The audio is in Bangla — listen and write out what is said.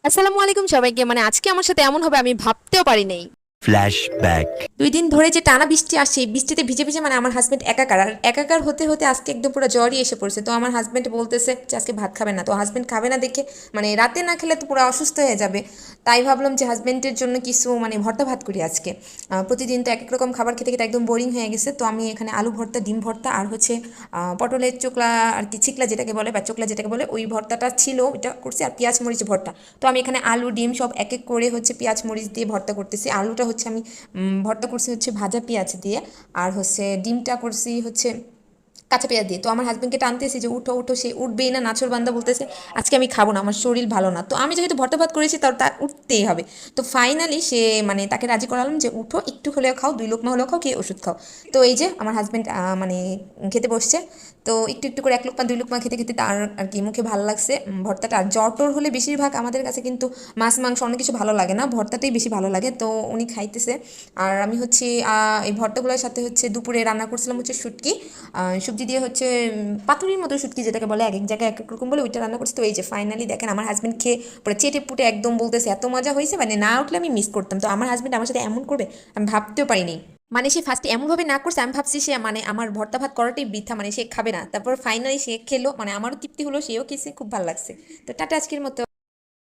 আসসালামু আলাইকুম সবাইকে। আজকে আমার সাথে এমন হবে আমি ভাবতেও পারি নাই। ফ্ল্যাশব্যাক। 2 দিন ধরে যে টানা বৃষ্টি আসছে, এই বৃষ্টিতে ভিজে ভিজে আমার হাজব্যান্ড একাকার, আর একাকার হতে হতে আজকে একদম পুরো জ্বরই এসে পড়ছে। তো আমার হাজব্যান্ড বলতেছে যে আজকে ভাত খাবে না। তো হাজব্যান্ড খাবে না দেখে রাতে না খেলে তো পুরো অসুস্থ হয়ে যাবে। তাই ভাবলাম যে হাজব্যান্ডের জন্য কিছু ভর্তা ভাত করি আজকে। প্রতিদিন তো এক এক রকম খাবার খেতে খেতে একদম বোরিং হয়ে গেছে। তো আমি এখানে আলু ভর্তা, ডিম ভর্তা আর হচ্ছে পটলের চোকলা আর কি ছিকলা যেটাকে বলে বা চোকলা যেটাকে বলে ওই ভর্তাটা ছিল, এটা করছি। আর পেঁয়াজ মরিচ ভর্তা। তো আমি এখানে আলু ডিম সব এক এক করে হচ্ছে পেঁয়াজ মরিচ দিয়ে ভর্তা করতেছি। আলুটা হচ্ছে আমি ভর্তা করছি হচ্ছে ভাজা পেঁয়াজ দিয়ে, আর হচ্ছে ডিমটা করছি হচ্ছে কাঁচা পেঁয়াজ দিয়ে। তো আমার হাজব্যান্ডকে টানতেছি যে উঠো উঠো, সে উঠবেই না, নাছর বান্দা বলতেছে আজকে আমি খাবো না, আমার শরীর ভালো না। তো আমি যেহেতু ভর্তা ভাত করেছি তার উঠতেই হবে। তো ফাইনালি সে তাকে রাজি করালাম যে উঠো, একটু হলেও খাও, 2 লোকমা হলেও খাও, খেয়ে ওষুধ খাও। তো এই যে আমার হাজব্যান্ড খেতে বসছে। তো একটু একটু করে 1 লোকমা 2 লোকমা খেতে খেতে তার আর কি মুখে ভালো লাগছে ভর্তাটা। আর জ্বর টর হলে বেশিরভাগ আমাদের কাছে কিন্তু মাছ মাংস অনেক কিছু ভালো লাগে না, ভর্তাটাই বেশি ভালো লাগে। তো উনি খাইতেছে। আর আমি হচ্ছে এই ভর্তাগুলোর সাথে হচ্ছে দুপুরে রান্না করছিলাম হচ্ছে শুটকি সবজি দিয়ে, হচ্ছে পাতুরির মতো শুটকি যেটাকে বলে, এক এক জায়গায় এক এক রকম বলে, ওইটা রান্না করছি। তো এই যে ফাইনালি দেখেন আমার হাজব্যান্ড খেয়ে পুরো চেটে পুটে একদম বলতেছে এত মজা হয়েছে, না উঠলে আমি মিস করতাম। তো আমার হাজব্যান্ড আমার সাথে এমন করবে আমি ভাবতেও পারিনি। সে ফার্স্টে এমনভাবে না করছে, আমি ভাবছি সে আমার ভর্তা ভাত করাটাই বৃথা, সে খাবে না। তারপর ফাইনালি সে খেলো, আমারও তৃপ্তি হলো, সেও খেয়েছে, খুব ভালো লাগছে। তো টাটা আজকের মতো।